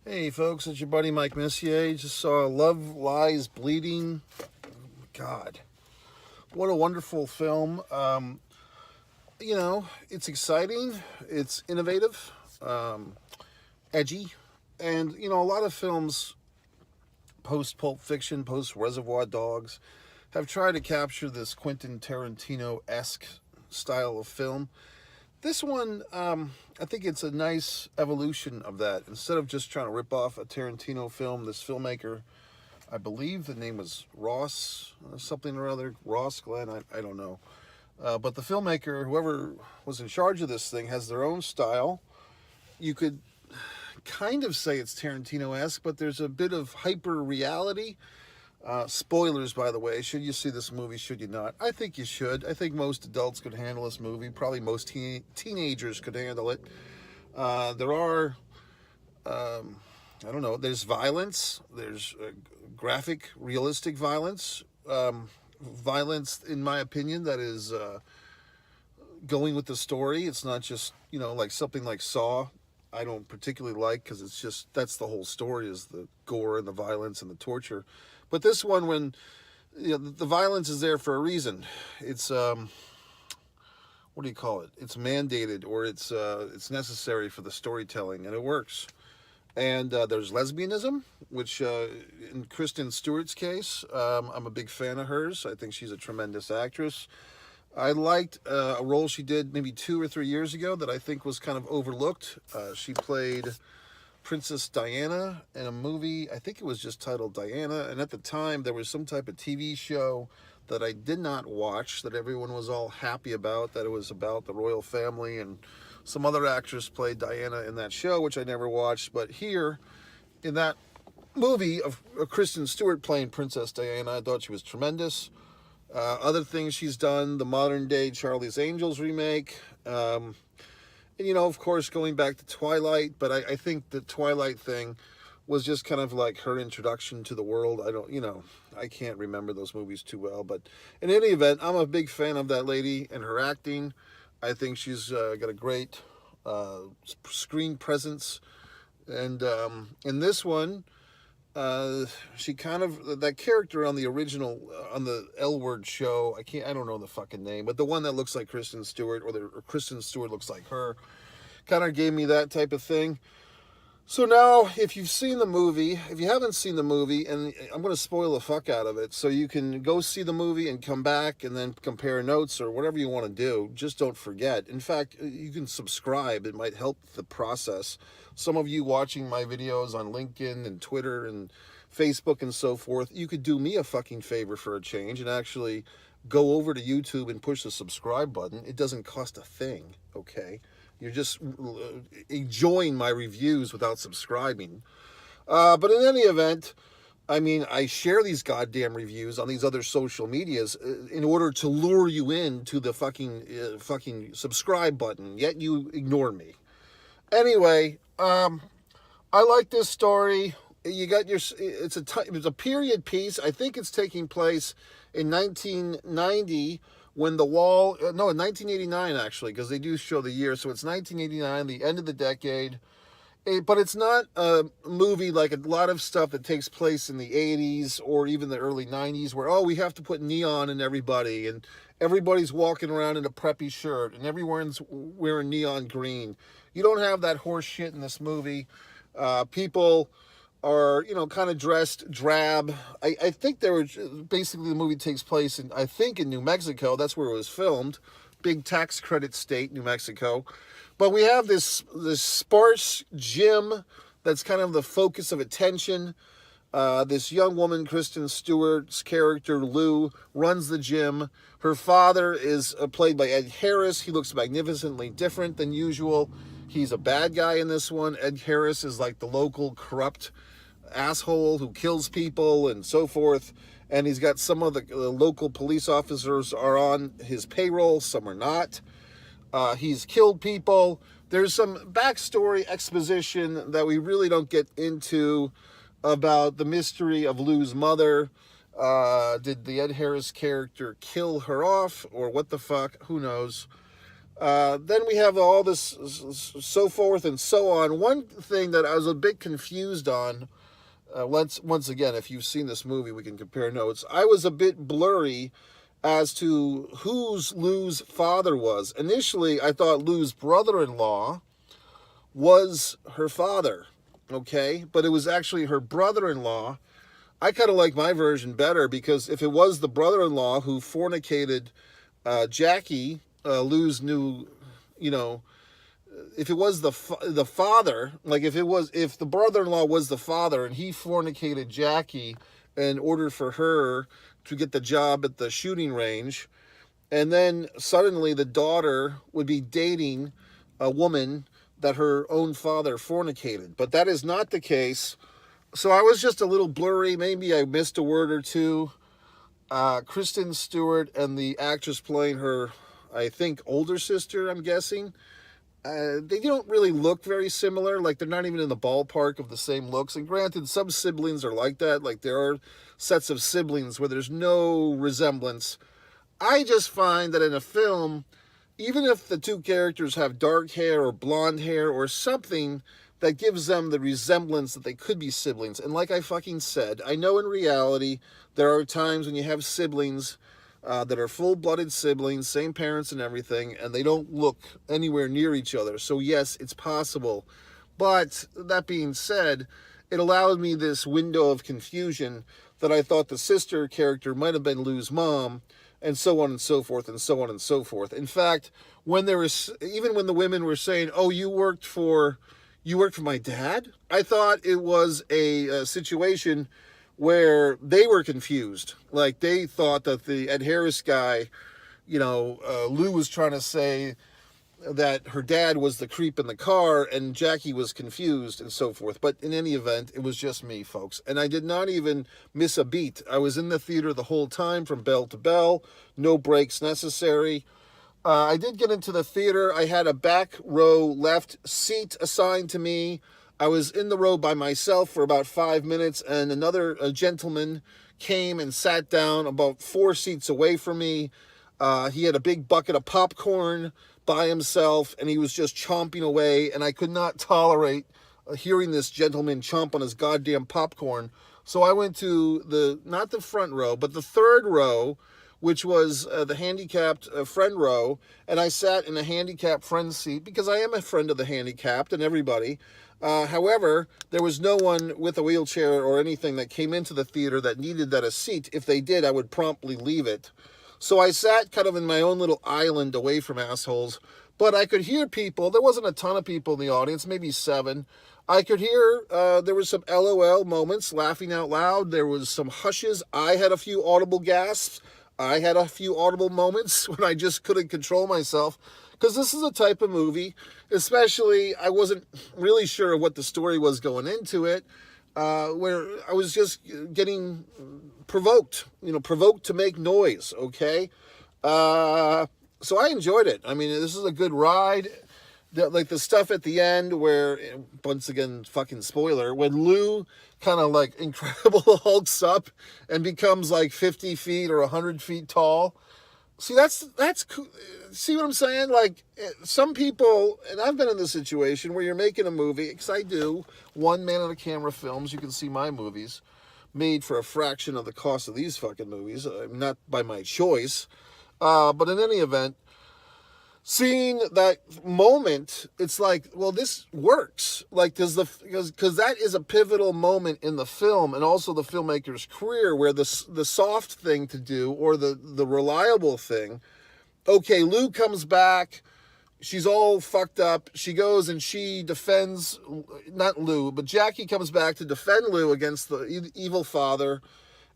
Hey folks, it's your buddy Mike Messier. Just saw Love Lies Bleeding. God, what a wonderful film. It's exciting, it's innovative, edgy, and a lot of films post Pulp Fiction, post Reservoir Dogs have tried to capture this Quentin Tarantino esque style of film. This one, I think it's a nice evolution of that. Instead of just trying to rip off a Tarantino film, this filmmaker, I believe the name was Ross, something or other, Ross Glenn, I don't know. But the filmmaker, whoever was in charge of this thing, has their own style. You could kind of say it's Tarantino esque, but there's a bit of hyper reality. Spoilers, by the way. Should you see this movie? Should you not? I think you should. I think most adults could handle this movie. Probably most teenagers could handle it. There are, I don't know, there's violence. There's graphic, realistic violence. Violence, in my opinion, that is going with the story. It's not just, like something like Saw. I don't particularly like because it's just that's the whole story is the gore and the violence and the torture. But this one, when the violence is there for a reason, it's what do you call it? It's mandated or it's necessary for the storytelling, and it works. And there's lesbianism, which in Kristen Stewart's case, I'm a big fan of hers. I think she's a tremendous actress. I liked a role she did maybe 2 or 3 years ago that I think was kind of overlooked. She played Princess Diana in a movie. I think it was just titled Diana. And at the time, there was some type of TV show that I did not watch that everyone was all happy about, that it was about the royal family. And some other actress played Diana in that show, which I never watched. But here, in that movie of Kristen Stewart playing Princess Diana, I thought she was tremendous. Other things she's done, the modern day Charlie's Angels remake. And, of course, going back to Twilight. But I think the Twilight thing was just kind of like her introduction to the world. I can't remember those movies too well. But in any event, I'm a big fan of that lady and her acting. I think she's got a great screen presence. And in this one, she kind of that character on the original on the L Word show. I don't know the fucking name, but the one that looks like Kristen Stewart or Kristen Stewart looks like her, kind of gave me that type of thing. So now, if you've seen the movie, if you haven't seen the movie, and I'm going to spoil the fuck out of it, so you can go see the movie and come back and then compare notes or whatever you want to do. Just don't forget. In fact, you can subscribe. It might help the process. Some of you watching my videos on LinkedIn and Twitter and Facebook and so forth, you could do me a fucking favor for a change and actually go over to YouTube and push the subscribe button. It doesn't cost a thing, okay? You're just enjoying my reviews without subscribing. But in any event, I share these goddamn reviews on these other social medias in order to lure you in to the fucking subscribe button. Yet you ignore me. Anyway, I like this story. You got it's a period piece. I think it's taking place in 1990 when the wall, no, in 1989 actually, because they do show the year. So it's 1989, the end of the decade. But it's not a movie like a lot of stuff that takes place in the 80s or even the early 90s where, we have to put neon in everybody and everybody's walking around in a preppy shirt and everyone's wearing neon green. You don't have that horse shit in this movie. People are, kind of dressed drab. I think basically the movie takes place in New Mexico. That's where it was filmed. Big tax credit state, New Mexico. But we have this sparse gym that's kind of the focus of attention. This young woman, Kristen Stewart's character, Lou, runs the gym. Her father is played by Ed Harris. He looks magnificently different than usual. He's a bad guy in this one. Ed Harris is like the local corrupt asshole who kills people and so forth. And he's got some of the local police officers are on his payroll, some are not. He's killed people. There's some backstory exposition that we really don't get into about the mystery of Lou's mother. Did the Ed Harris character kill her off or what the fuck? Who knows? Then we have all this so forth and so on. One thing that I was a bit confused on, once again, if you've seen this movie, we can compare notes. I was a bit blurry as to whose Lou's father was. Initially, I thought Lou's brother-in-law was her father, okay? But it was actually her brother-in-law. I kind of like my version better because if it was the brother-in-law who fornicated Jackie, Lou's new, you know, if it was the father, like if the brother-in-law was the father and he fornicated Jackie in order for her to get the job at the shooting range, and then suddenly the daughter would be dating a woman that her own father fornicated. But that is not the case. So I was just a little blurry. Maybe I missed a word or two. Kristen Stewart and the actress playing her, I think, older sister, I'm guessing, they don't really look very similar. Like, they're not even in the ballpark of the same looks. And granted, some siblings are like that. Like, there are sets of siblings where there's no resemblance. I just find that in a film, even if the two characters have dark hair or blonde hair or something that gives them the resemblance that they could be siblings. And like I fucking said, I know in reality there are times when you have siblings that are full-blooded siblings, same parents and everything, and they don't look anywhere near each other. So yes, it's possible. But that being said, it allowed me this window of confusion that I thought the sister character might have been Lou's mom, and so on and so forth, and so on and so forth. In fact, when there was, even when the women were saying, "Oh, you worked for my dad," I thought it was a situation where they were confused. Like, they thought that the Ed Harris guy, Lou was trying to say that her dad was the creep in the car and Jackie was confused and so forth. But in any event, it was just me, folks. And I did not even miss a beat. I was in the theater the whole time from bell to bell. No breaks necessary. I did get into the theater. I had a back row left seat assigned to me. I was in the row by myself for about 5 minutes, and another gentleman came and sat down about 4 seats away from me. He had a big bucket of popcorn by himself, and he was just chomping away, and I could not tolerate hearing this gentleman chomp on his goddamn popcorn. So I went to not the front row, but the third row, which was the handicapped friend row, and I sat in a handicapped friend seat because I am a friend of the handicapped and everybody. However, there was no one with a wheelchair or anything that came into the theater that needed that a seat. If they did, I would promptly leave it. So I sat kind of in my own little island away from assholes, but I could hear people. There wasn't a ton of people in the audience, maybe 7. I could hear there was some LOL moments, laughing out loud. There was some hushes. I had a few audible gasps. I had a few audible moments when I just couldn't control myself, because this is a type of movie, especially I wasn't really sure what the story was going into it, where I was just getting provoked to make noise, okay? So I enjoyed it. I mean, this is a good ride. Like the stuff at the end where, once again, fucking spoiler, when Lou kind of like Incredible Hulks up and becomes like 50 feet or 100 feet tall. See, that's cool. See what I'm saying? Like, some people, and I've been in this situation where you're making a movie, because I do, one man on a camera films. You can see my movies made for a fraction of the cost of these fucking movies, not by my choice. But in any event, seeing that moment, it's like, well, this works. Like, because that is a pivotal moment in the film and also the filmmaker's career, where the soft thing to do, or the reliable thing. Okay, Lou comes back. She's all fucked up. She goes and she defends, not Lou, but Jackie comes back to defend Lou against the evil father.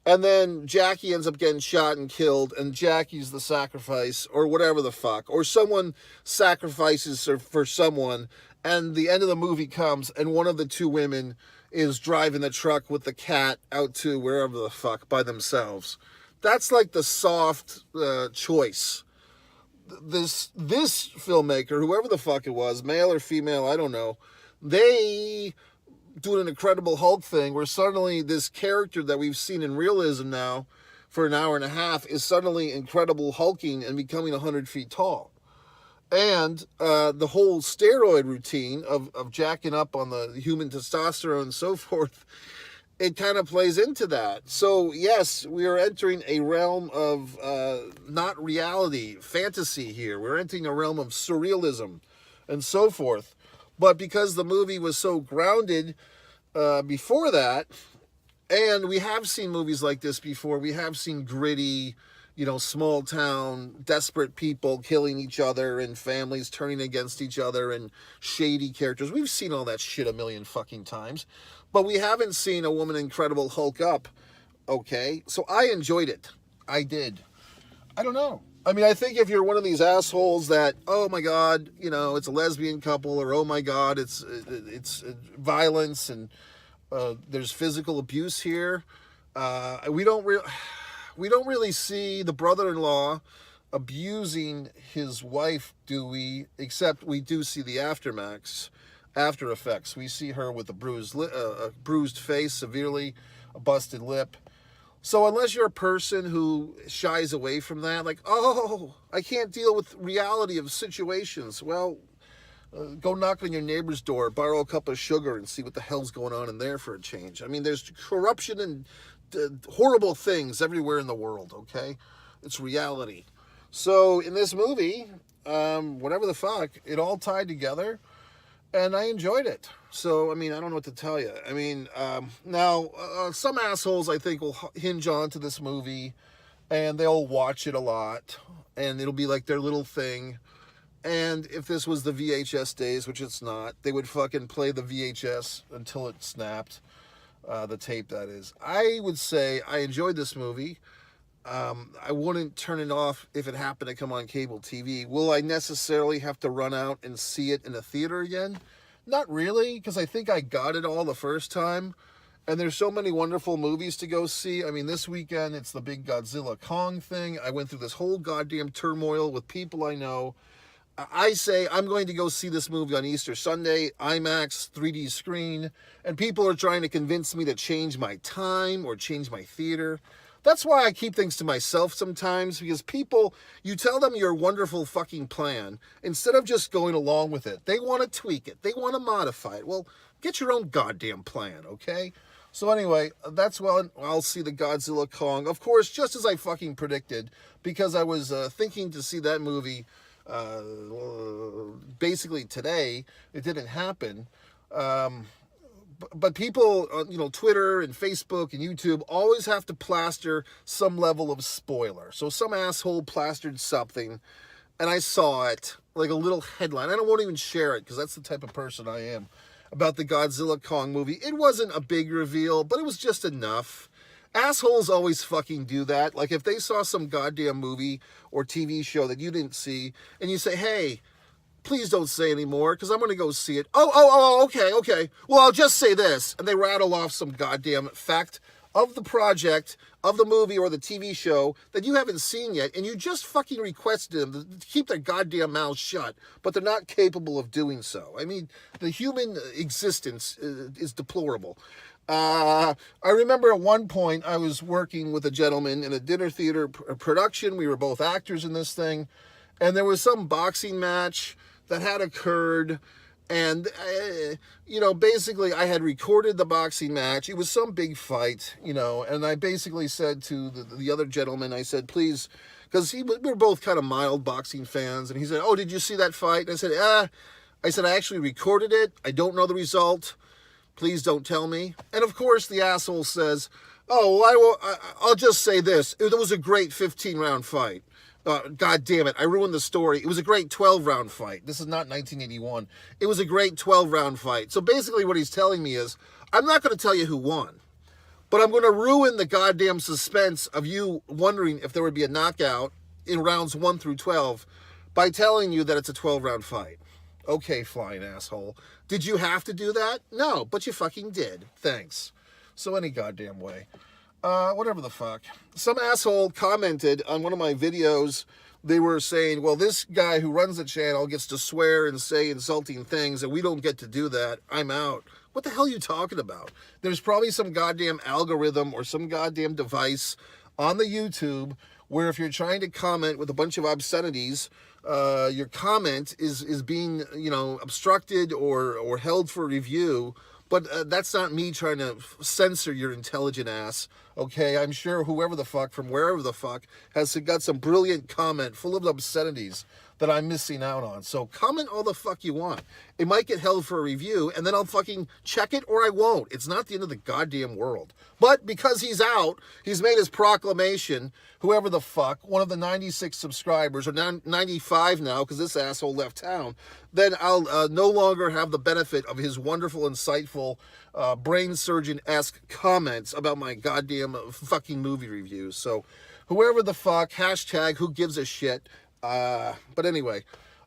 And then Jackie ends up getting shot and killed, and Jackie's the sacrifice, or whatever the fuck. Or someone sacrifices for someone, and the end of the movie comes, and one of the two women is driving the truck with the cat out to wherever the fuck by themselves. That's like the soft choice. This filmmaker, whoever the fuck it was, male or female, I don't know, they doing an Incredible Hulk thing where suddenly this character that we've seen in realism now for an hour and a half is suddenly Incredible Hulking and becoming 100 feet tall. And the whole steroid routine of jacking up on the human testosterone and so forth, it kind of plays into that. So, yes, we are entering a realm of not reality, fantasy here. We're entering a realm of surrealism and so forth. But because the movie was so grounded before that, and we have seen movies like this before, we have seen gritty, small town, desperate people killing each other and families turning against each other and shady characters. We've seen all that shit a million fucking times. But we haven't seen a woman Incredible hulk up, okay? So I enjoyed it. I did. I don't know. I mean, I think if you're one of these assholes that, oh my God, it's a lesbian couple, or oh my God, it's violence and there's physical abuse here. We don't really see the brother-in-law abusing his wife, do we? Except we do see the after effects. We see her with a bruised face, severely, a busted lip. So unless you're a person who shies away from that, like, oh, I can't deal with reality of situations, well, go knock on your neighbor's door, borrow a cup of sugar, and see what the hell's going on in there for a change. I mean, there's corruption and horrible things everywhere in the world, okay? It's reality. So in this movie, whatever the fuck, it all tied together, and I enjoyed it. So, I mean, I don't know what to tell you. I mean, now, some assholes, I think, will hinge on to this movie, and they'll watch it a lot, and it'll be like their little thing. And if this was the VHS days, which it's not, they would fucking play the VHS until it snapped, the tape, that is. I would say I enjoyed this movie. I wouldn't turn it off if it happened to come on cable TV. Will I necessarily have to run out and see it in a theater again? Not really, because I think I got it all the first time. And there's so many wonderful movies to go see. I mean, this weekend, it's the big Godzilla Kong thing. I went through this whole goddamn turmoil with people I know. I say I'm going to go see this movie on Easter Sunday, IMAX, 3D screen, and people are trying to convince me to change my time or change my theater. That's why I keep things to myself sometimes, because people, you tell them your wonderful fucking plan, instead of just going along with it. They want to tweak it. They want to modify it. Well, get your own goddamn plan, okay? So anyway, that's when I'll see the Godzilla Kong. Of course, just as I fucking predicted, because I was thinking to see that movie basically today. It didn't happen. But people, Twitter and Facebook and YouTube always have to plaster some level of spoiler. So some asshole plastered something, and I saw it, like a little headline. I won't even share it, because that's the type of person I am, about the Godzilla Kong movie. It wasn't a big reveal, but it was just enough. Assholes always fucking do that. Like, if they saw some goddamn movie or TV show that you didn't see, and you say, hey, please don't say anymore, because I'm going to go see it. Okay. Well, I'll just say this. And they rattle off some goddamn fact of the project, of the movie or the TV show that you haven't seen yet, and you just fucking requested them to keep their goddamn mouths shut, but they're not capable of doing so. I mean, the human existence is deplorable. I remember at one point I was working with a gentleman in a dinner theater production. We were both actors in this thing, and there was some boxing match that had occurred, and basically I had recorded the boxing match. It was some big fight, and I basically said to the other gentleman, I said, please, because we were both kind of mild boxing fans, and he said, oh, did you see that fight? And I said, I actually recorded it. I don't know the result. Please don't tell me. And of course the asshole says, oh, well, I'll just say this. It was a great 15-round fight. God damn it, I ruined the story. It was a great 12-round fight. This is not 1981. It was a great 12-round fight. So basically what he's telling me is, I'm not going to tell you who won, but I'm going to ruin the goddamn suspense of you wondering if there would be a knockout in rounds 1 through 12 by telling you that it's a 12-round fight. Okay, flying asshole. Did you have to do that? No, but you fucking did. Thanks. So any goddamn way. Whatever the fuck. Some asshole commented on one of my videos. They were saying, well, this guy who runs the channel gets to swear and say insulting things, and we don't get to do that. I'm out. What the hell are you talking about? There's probably some goddamn algorithm or some goddamn device on the YouTube where if you're trying to comment with a bunch of obscenities, your comment is being, obstructed or held for review. But that's not me trying to censor your intelligent ass, okay? I'm sure whoever the fuck from wherever the fuck has got some brilliant comment full of obscenities that I'm missing out on. So comment all the fuck you want. It might get held for a review, and then I'll fucking check it or I won't. It's not the end of the goddamn world. But because he's out, he's made his proclamation, whoever the fuck, one of the 96 subscribers, or 95 now, because this asshole left town, then I'll no longer have the benefit of his wonderful, insightful, brain surgeon-esque comments about my goddamn fucking movie reviews. So whoever the fuck, hashtag who gives a shit. But anyway,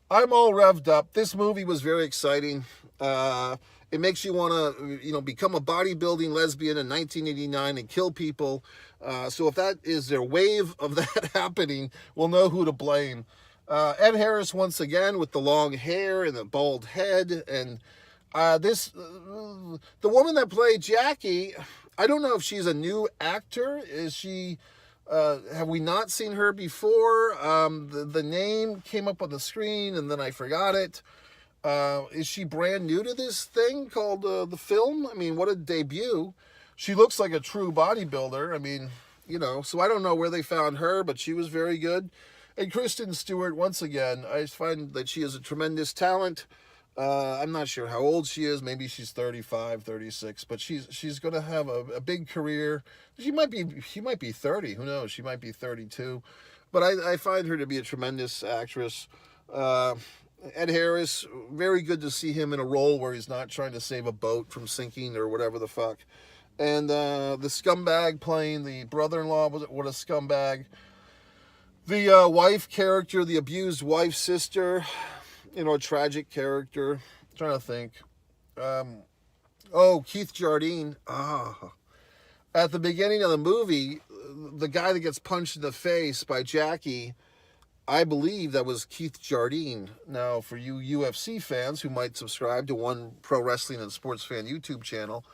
I'm all revved up. This movie was very exciting. It makes you want to, become a bodybuilding lesbian in 1989 and kill people. So if that is their wave of that happening, we'll know who to blame. Ed Harris once again with the long hair and the bald head. And the woman that played Jackie, I don't know if she's a new actor. Is she... have we not seen her before? The name came up on the screen and then I forgot it. Is she brand new to this thing called the film? I mean, what a debut. She looks like a true bodybuilder. I mean, so I don't know where they found her, but she was very good. And Kristen Stewart, once again, I find that she is a tremendous talent. I'm not sure how old she is. Maybe she's 35, 36, but she's going to have a big career. She might be 30. Who knows? She might be 32. But I find her to be a tremendous actress. Ed Harris, very good to see him in a role where he's not trying to save a boat from sinking or whatever the fuck. And the scumbag playing the brother-in-law, what a scumbag. The wife character, the abused wife's sister, a tragic character. I'm trying to think. Keith Jardine. At the beginning of the movie, the guy that gets punched in the face by Jackie, I believe that was Keith Jardine. Now, for you UFC fans who might subscribe to One Pro Wrestling and Sports Fan YouTube channel,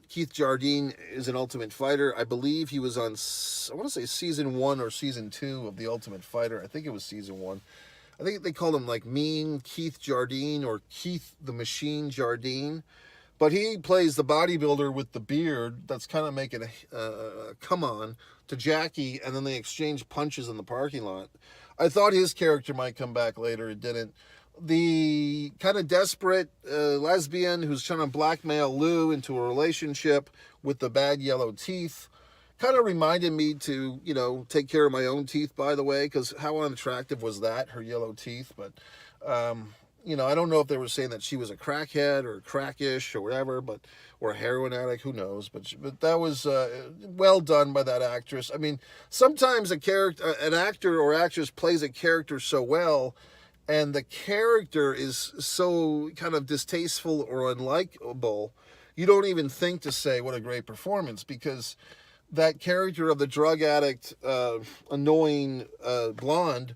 Keith Jardine is an Ultimate Fighter. I believe he was on, I want to say season 1 or season 2 of The Ultimate Fighter. I think it was season 1. I think they called him like Mean Keith Jardine or Keith the Machine Jardine. But he plays the bodybuilder with the beard that's kind of making a come on to Jackie, and then they exchange punches in the parking lot. I thought his character might come back later. It didn't. The kind of desperate lesbian who's trying to blackmail Lou into a relationship with the bad yellow teeth kind of reminded me to, take care of my own teeth, by the way, because how unattractive was that, her yellow teeth? But, I don't know if they were saying that she was a crackhead or crackish or whatever, or a heroin addict, who knows? But that was well done by that actress. I mean, sometimes an actor or actress plays a character so well, and the character is so kind of distasteful or unlikable, you don't even think to say what a great performance, because that character of the drug addict, annoying blonde,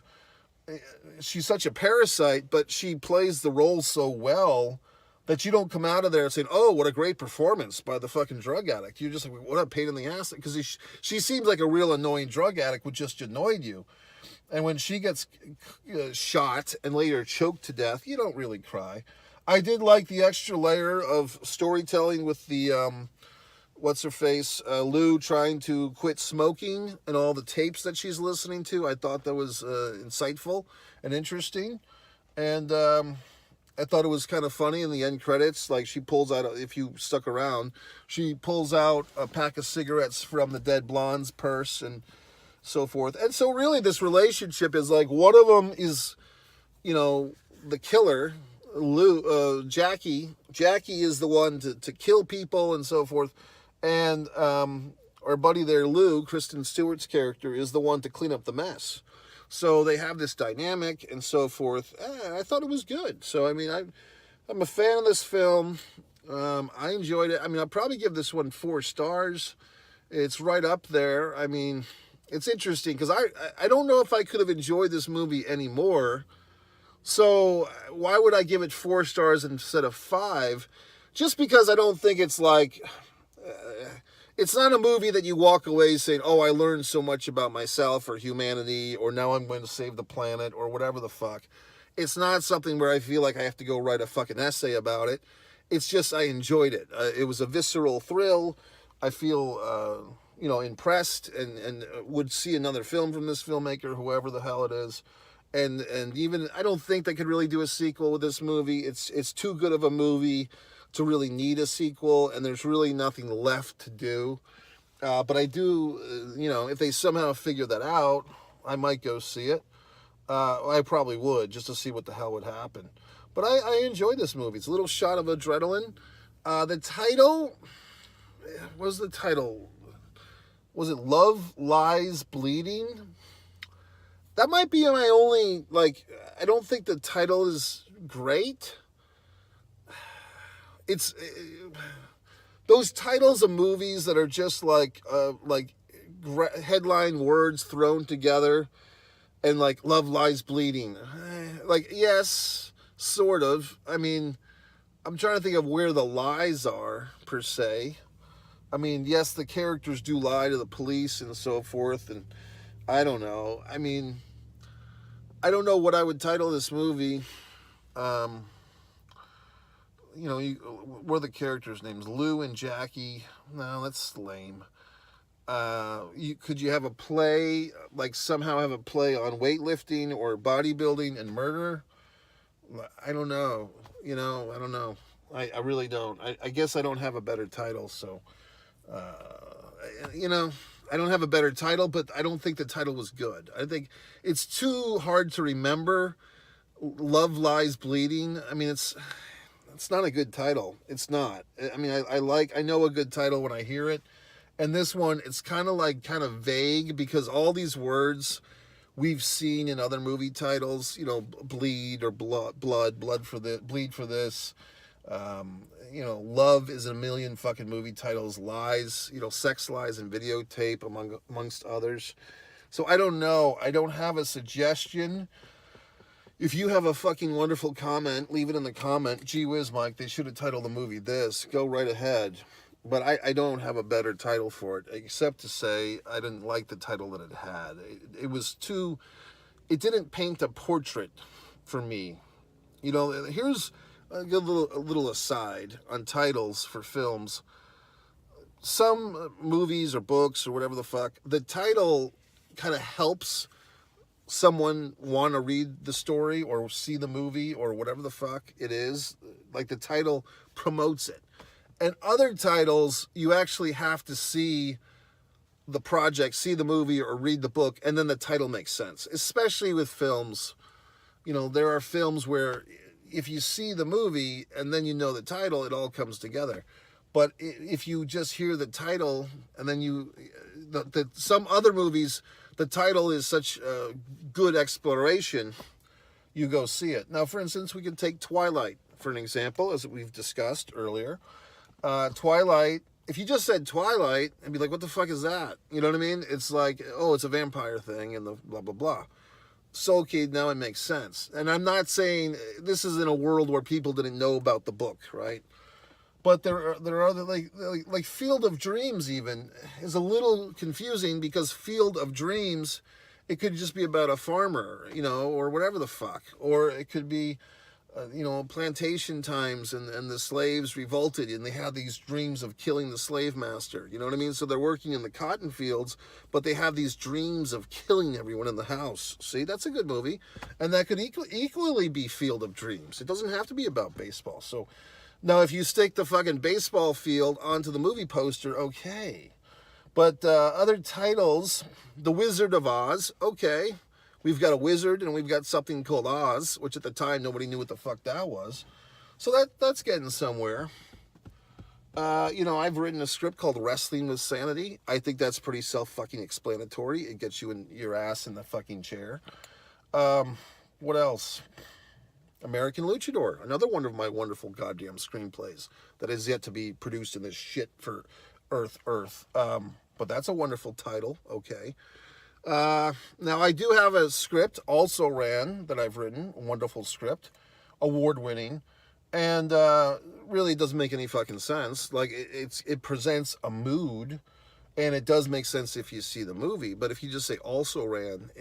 she's such a parasite, but she plays the role so well that you don't come out of there saying, oh, what a great performance by the fucking drug addict. You're just like, what a pain in the ass. Because she seems like a real annoying drug addict, which just annoyed you. And when she gets shot and later choked to death, you don't really cry. I did like the extra layer of storytelling with the, what's-her-face, Lou trying to quit smoking and all the tapes that she's listening to. I thought that was insightful and interesting. And I thought it was kind of funny in the end credits. Like, she pulls out, if you stuck around, she pulls out a pack of cigarettes from the dead blonde's purse and so forth. And so really this relationship is like, one of them is, the killer, Jackie. Jackie is the one to kill people and so forth. And our buddy there, Lou, Kristen Stewart's character, is the one to clean up the mess. So they have this dynamic and so forth. I thought it was good. So, I mean, I'm a fan of this film. I enjoyed it. I mean, I'll probably give this one 4 stars. It's right up there. I mean, it's interesting because I don't know if I could have enjoyed this movie anymore. So why would I give it 4 stars instead of 5? Just because I don't think it's like... it's not a movie that you walk away saying, oh, I learned so much about myself or humanity, or now I'm going to save the planet, or whatever the fuck. It's not something where I feel like I have to go write a fucking essay about it. It's just I enjoyed it. It was a visceral thrill. I feel, impressed and would see another film from this filmmaker, whoever the hell it is. And even I don't think they could really do a sequel with this movie. It's too good of a movie to really need a sequel, and there's really nothing left to do. But I do, if they somehow figure that out, I might go see it. I probably would, just to see what the hell would happen. But I enjoyed this movie. It's a little shot of adrenaline. The title, what was the title? Was it Love Lies Bleeding? That might be my only, I don't think the title is great. It's those titles of movies that are just like headline words thrown together, and like Love Lies Bleeding. Yes, sort of. I mean, I'm trying to think of where the lies are, per se. I mean, yes, the characters do lie to the police and so forth, and I don't know. I mean, I don't know what I would title this movie. What are the characters' names? Lou and Jackie. No, that's lame. Could you have a play, somehow have a play on weightlifting or bodybuilding and murder? I don't know. I don't know. I really don't. I guess I don't have a better title, so, I don't have a better title, but I don't think the title was good. I think it's too hard to remember. Love Lies Bleeding. I mean, it's not a good title. It's not. I mean, I know a good title when I hear it. And this one, it's kind of vague, because all these words we've seen in other movie titles, bleed or blood for this, bleed for this. Love is in a million fucking movie titles. Lies, sex lies and videotape amongst others. So I don't know. I don't have a suggestion. If you have a fucking wonderful comment, leave it in the comment. Gee whiz, Mike, they should have titled the movie this. Go right ahead. But I don't have a better title for it, except to say I didn't like the title that it had. It was too... It didn't paint a portrait for me. Here's a little aside on titles for films. Some movies or books or whatever the fuck, the title kind of helps someone want to read the story or see the movie or whatever the fuck it is. Like, the title promotes it. And other titles, you actually have to see the project, see the movie, or read the book, and then the title makes sense. Especially with films. There are films where if you see the movie and then you know the title, it all comes together. But if you just hear the title and then some other movies, the title is such a good exploration, you go see it. Now, for instance, we can take Twilight for an example, as we've discussed earlier. Twilight, if you just said Twilight and be like, what the fuck is that? You know what I mean? It's like, oh, it's a vampire thing and the blah, blah, blah. So, okay, now it makes sense. And I'm not saying this is in a world where people didn't know about the book, right? But there are other, like Field of Dreams even is a little confusing, because Field of Dreams, it could just be about a farmer, or whatever the fuck. Or it could be, plantation times and the slaves revolted and they had these dreams of killing the slave master. You know what I mean? So they're working in the cotton fields, but they have these dreams of killing everyone in the house. See, that's a good movie. And that could equally be Field of Dreams. It doesn't have to be about baseball. So now if you stick the fucking baseball field onto the movie poster, okay. But other titles, The Wizard of Oz, okay. We've got a wizard and we've got something called Oz, which at the time nobody knew what the fuck that was. So that's getting somewhere. I've written a script called Wrestling with Sanity. I think that's pretty self-fucking explanatory. It gets you in your ass in the fucking chair. What else? American Luchador, another one of my wonderful goddamn screenplays that is yet to be produced in this shit for Earth. But that's a wonderful title, okay. Now, I do have a script, Also Ran, that I've written, a wonderful script, award-winning, and really doesn't make any fucking sense. Like, it presents a mood, and it does make sense if you see the movie. But if you just say also ran,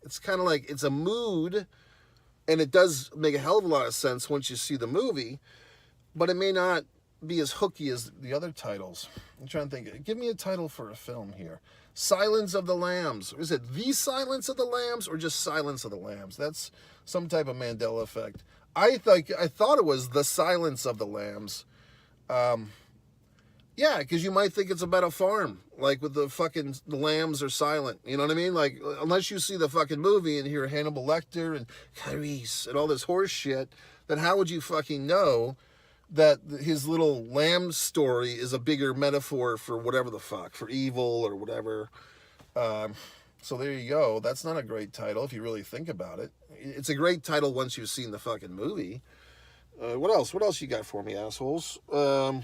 it's kind of like it's a mood, and it does make a hell of a lot of sense once you see the movie, but it may not be as hooky as the other titles. I'm trying to think. Give me a title for a film here. Silence of the Lambs. Is it The Silence of the Lambs or just Silence of the Lambs? That's some type of Mandela effect. I thought it was The Silence of the Lambs. Yeah, because you might think it's about a farm, like with the lambs are silent. You know what I mean? Like, unless you see the fucking movie and hear Hannibal Lecter and Clarice and all this horse shit, then how would you fucking know that his little lamb story is a bigger metaphor for whatever the fuck, for evil or whatever? So there you go. That's not a great title if you really think about it. It's a great title once you've seen the fucking movie. What else? What else you got for me, assholes? I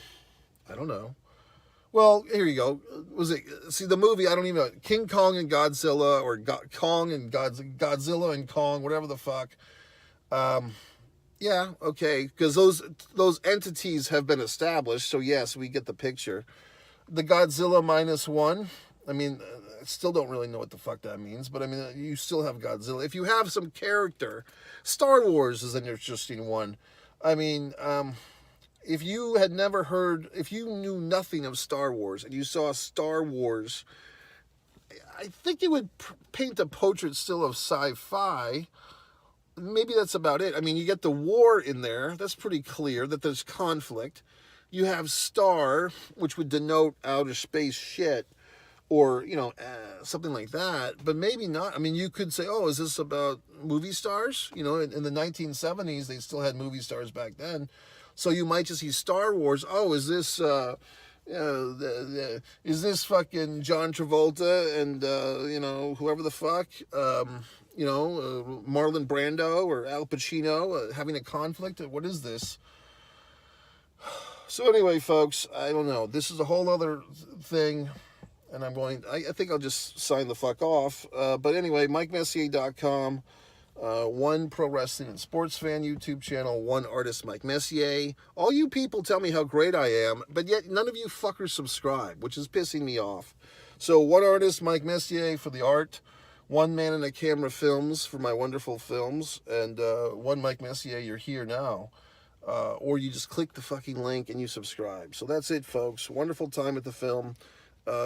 don't know. Well, here you go. See the movie? I don't even know. King Kong and Godzilla, or Kong and Godzilla and Kong, whatever the fuck. Yeah, okay, because those entities have been established. So yes, we get the picture. The Godzilla -1. I mean, I still don't really know what the fuck that means, but I mean, you still have Godzilla. If you have some character, Star Wars is an interesting one. I mean, if you had never heard, if you knew nothing of Star Wars and you saw Star Wars, I think it would paint a portrait still of sci-fi. Maybe that's about it. I mean, you get the war in there. That's pretty clear that there's conflict. You have star, which would denote outer space shit, or, you know, something like that. But maybe not. I mean, you could say, oh, is this about movie stars? You know, in the 1970s, they still had movie stars back then. So you might just see Star Wars. Oh, is this is this fucking John Travolta and you know, whoever the fuck, you know, Marlon Brando or Al Pacino having a conflict? What is this? So anyway, folks, I don't know. This is a whole other thing, and I think I'll just sign the fuck off. But anyway, MikeMessier.com. One Pro Wrestling and Sports Fan YouTube channel, one artist, Mike Messier. All you people tell me how great I am, but yet none of you fuckers subscribe, which is pissing me off. So one artist, Mike Messier, for the art, one man in a camera films for my wonderful films, and one Mike Messier, you're here now. Or you just click the fucking link and you subscribe. So that's it, folks. Wonderful time at the film.